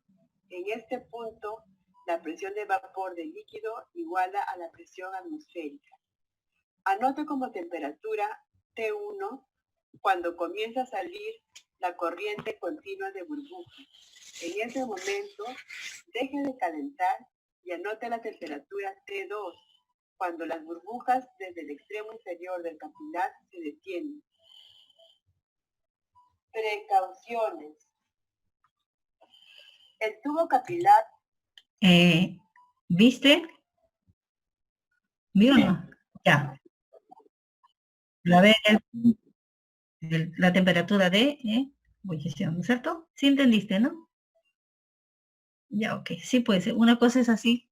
En este punto, la presión de vapor del líquido iguala a la presión atmosférica. Anote como temperatura T1 cuando comienza a salir la corriente continua de burbujas. En ese momento, deje de calentar y anote la temperatura T2 cuando las burbujas desde el extremo inferior del capilar se detienen. Precauciones. El tubo capilar. ¿Viste? ¿Vio o no? Ya. La ve la temperatura de ebullición, ¿no es cierto? ¿Sí entendiste, no? Ya, ok. Sí, pues una cosa es así.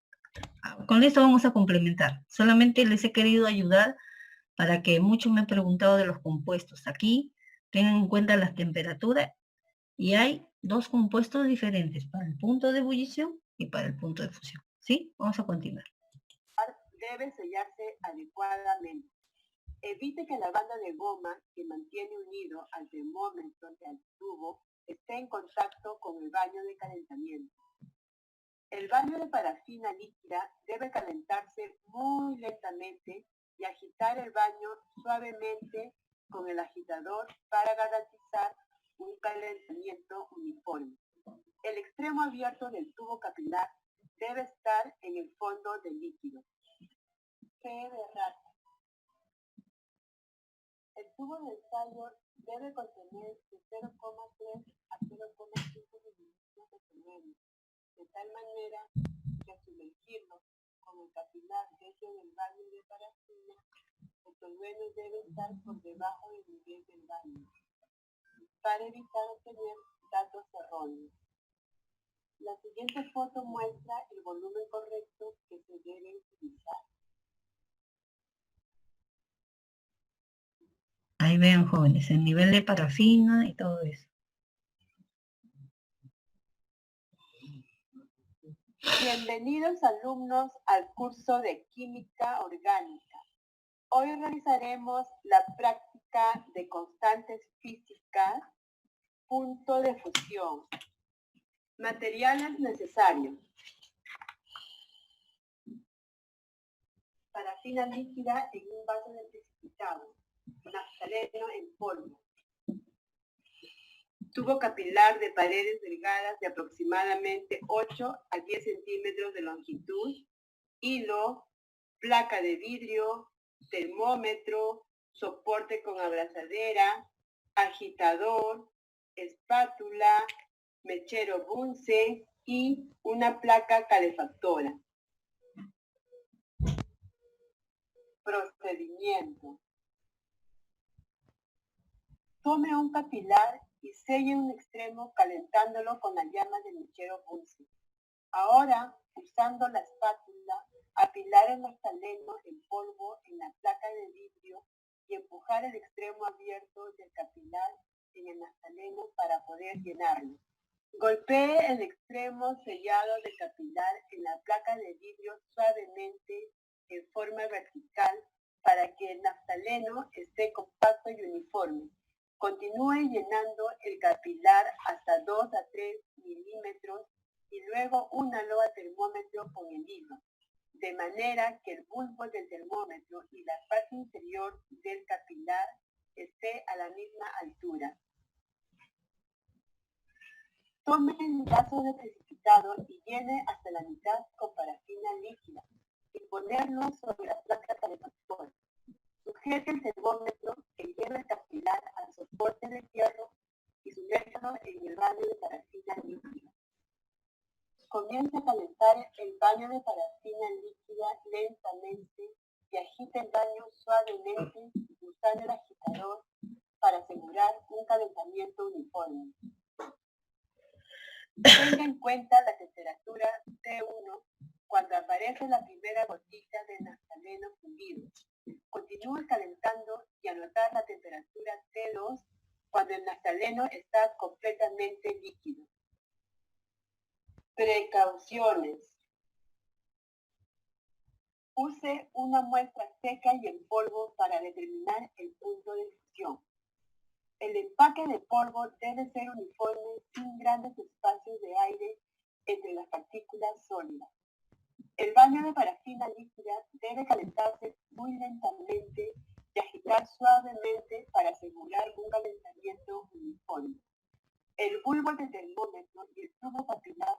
Con esto vamos a complementar. Solamente les he querido ayudar para que muchos me han preguntado de los compuestos. Aquí tengan en cuenta las temperaturas y hay dos compuestos diferentes para el punto de ebullición y para el punto de fusión. ¿Sí? Vamos a continuar. Debe sellarse adecuadamente. Evite que la banda de goma que mantiene unido al termómetro del tubo esté en contacto con el baño de calentamiento. El baño de parafina líquida debe calentarse muy lentamente y agitar el baño suavemente con el agitador para garantizar un calentamiento uniforme. El extremo abierto del tubo capilar debe estar en el fondo del líquido. P de rata. El tubo de ensayo debe contener de 0,3 a 0,5 mililitros de tolueno, de tal manera que al sumergirlo con el capilar dentro del baño de parafina, el tolueno debe estar por debajo del nivel del baño, para evitar obtener datos erróneos. La siguiente foto muestra el volumen correcto que se debe utilizar. Ahí vean, jóvenes, el nivel de parafina y todo eso. Bienvenidos alumnos al curso de Química Orgánica. Hoy realizaremos la práctica de constantes físicas, punto de fusión. Materiales necesarios. Parafina líquida en un vaso de precipitado. Naftaleno en polvo. Tubo capilar de paredes delgadas de aproximadamente 8 a 10 centímetros de longitud. Hilo, placa de vidrio, termómetro, soporte con abrazadera, agitador, espátula, mechero Bunsen y una placa calefactora. Procedimiento. Tome un capilar y selle un extremo calentándolo con la llama del mechero Bunsen. Ahora, usando la espátula, apilar el naftaleno en polvo en la placa de vidrio y empujar el extremo abierto del capilar en el naftaleno para poder llenarlo. Golpee el extremo sellado del capilar en la placa de vidrio suavemente en forma vertical para que el naftaleno esté compacto y uniforme. Continúe llenando el capilar hasta 2 a 3 milímetros y luego únalo al termómetro con el hilo, de manera que el bulbo del termómetro y la parte inferior del capilar esté a la misma altura. Tome el vaso de precipitado y llene hasta la mitad con parafina líquida y ponerlo sobre la placa calefactora. Sujete el termómetro que lleva el capilar al soporte de hierro y sumérjalo en el baño de parafina líquida. Comienza a calentar el baño de parafina líquida lentamente y agita el baño suavemente usando el agitador para asegurar un calentamiento uniforme. Tenga en cuenta la temperatura T1 cuando aparece la primera gotita de naftaleno fundido Continúa calentando y anotar la temperatura T2 cuando el naftaleno está completamente líquido. Precauciones. Use una muestra seca y en polvo para determinar el punto de fusión. El empaque de polvo debe ser uniforme sin grandes espacios de aire entre las partículas sólidas. El baño de parafina líquida debe calentarse muy lentamente y agitar suavemente para asegurar un calentamiento uniforme. El bulbo del termómetro y el tubo papilar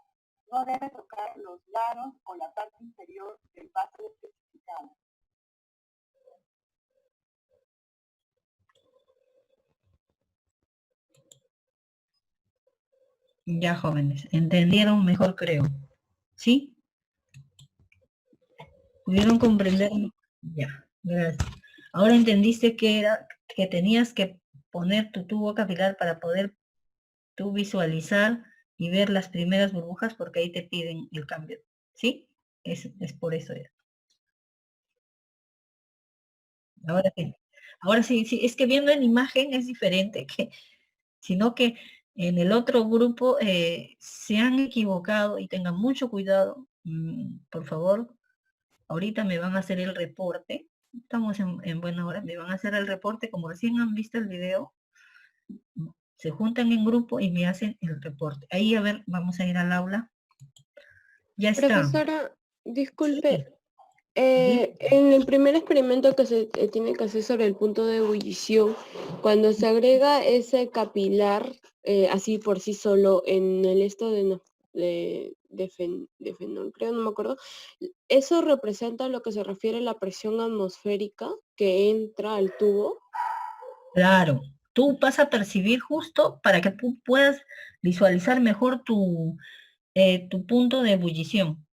no debe tocar los lados o la parte inferior del vaso especificado. Ya, jóvenes, entendieron mejor, creo. ¿Sí? ¿Pudieron comprender? Ya, gracias. Ahora entendiste que tenías que poner tu tubo capilar para poder tú visualizar y ver las primeras burbujas, porque ahí te piden el cambio. ¿Sí? Es por eso ya. Ahora sí, sí, es que viendo en imagen es diferente, sino que en el otro grupo se han equivocado y tengan mucho cuidado. Por favor, ahorita me van a hacer el reporte. Estamos en buena hora. Me van a hacer el reporte. Como recién han visto el video, se juntan en grupo y me hacen el reporte. Ahí, a ver, vamos a ir al aula. Ya está. Profesora, disculpe, Sí. en el primer experimento que se tiene que hacer sobre el punto de ebullición, cuando se agrega ese capilar así por sí solo en el esto de fenol, creo, no me acuerdo, ¿eso representa lo que se refiere a la presión atmosférica que entra al tubo? Claro, tú vas a percibir justo para que tú puedas visualizar mejor tu punto de ebullición,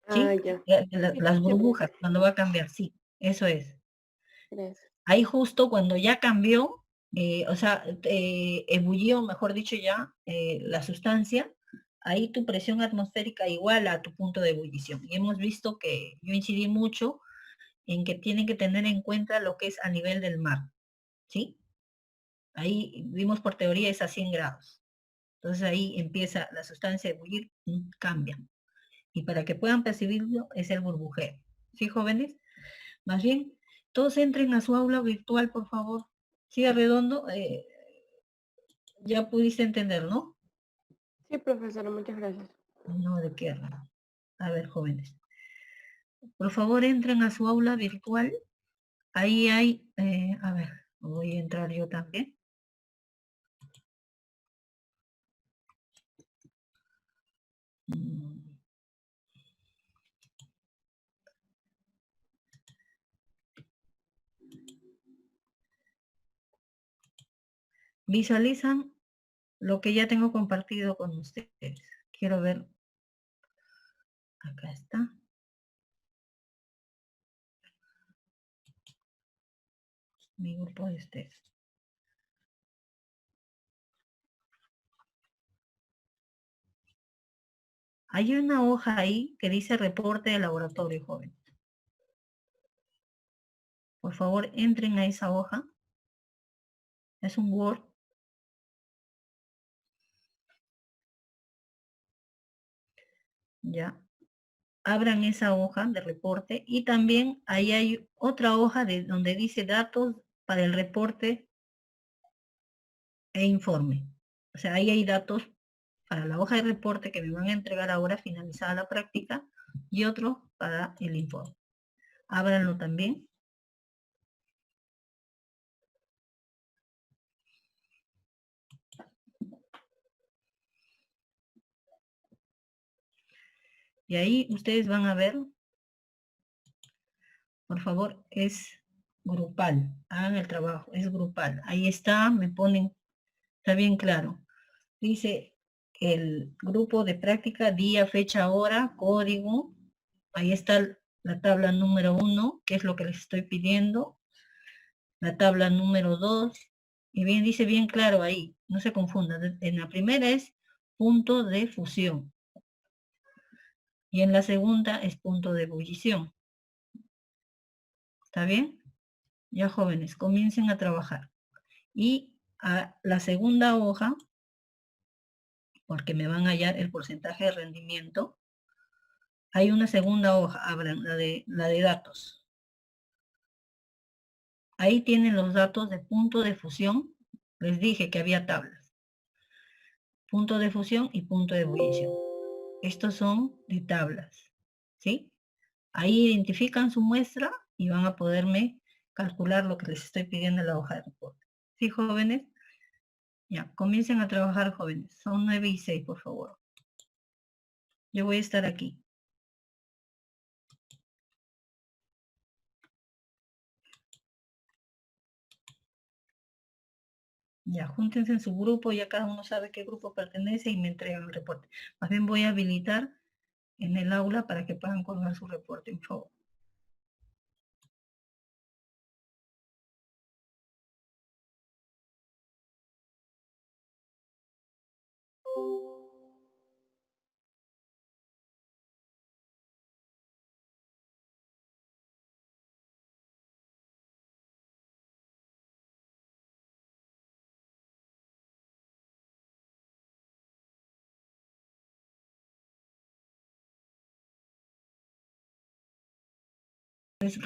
Ah, ¿sí? ya. Las Sí, burbujas, cuando va a cambiar, sí, eso es. gracias. Ahí justo cuando ya cambió, ebullió, mejor dicho ya, la sustancia, ahí tu presión atmosférica igual a tu punto de ebullición. Y hemos visto que yo incidí mucho en que tienen que tener en cuenta lo que es a nivel del mar, ¿sí? Ahí vimos por teoría es a 100 grados. Entonces ahí empieza la sustancia a ebullir, cambia. Y para que puedan percibirlo es el burbujeo. ¿Sí, jóvenes? Más bien, todos entren a su aula virtual, por favor. Siga Redondo, ya pudiste entender, ¿no? Sí, profesora, muchas gracias. No, ¿de qué? A ver, jóvenes. Por favor, entren a su aula virtual. Ahí hay, a ver, voy a entrar yo también. Visualizan lo que ya tengo compartido con ustedes. Quiero ver. Acá está. Mi grupo de ustedes. Hay una hoja ahí que dice reporte de laboratorio, joven. Por favor, entren a esa hoja. Es un Word. Ya. Abran esa hoja de reporte y también ahí hay otra hoja de donde dice datos para el reporte e informe. O sea, ahí hay datos para la hoja de reporte que me van a entregar ahora finalizada la práctica y otro para el informe. Ábranlo también. Y ahí ustedes van a ver, por favor, es grupal. Hagan el trabajo, es grupal. Ahí está, me ponen, está bien claro. Dice el grupo de práctica, día, fecha, hora, código. Ahí está la tabla número 1, que es lo que les estoy pidiendo. La tabla número 2. Y bien, dice bien claro ahí, no se confundan. En la primera es punto de fusión. Y en la segunda es punto de ebullición. ¿Está bien? Ya, jóvenes, comiencen a trabajar. Y a la segunda hoja, porque me van a hallar el porcentaje de rendimiento, hay una segunda hoja, abran la de datos. Ahí tienen los datos de punto de fusión. Les dije que había tablas. Punto de fusión y punto de ebullición. Estos son de tablas, ¿sí? Ahí identifican su muestra y van a poderme calcular lo que les estoy pidiendo en la hoja de reporte. ¿Sí, jóvenes? Ya, comiencen a trabajar, jóvenes. Son 9 y 6, por favor. Yo voy a estar aquí. Ya, júntense en su grupo, ya cada uno sabe qué grupo pertenece y me entregan el reporte. Más bien voy a habilitar en el aula para que puedan colgar su reporte, por favor. Revisen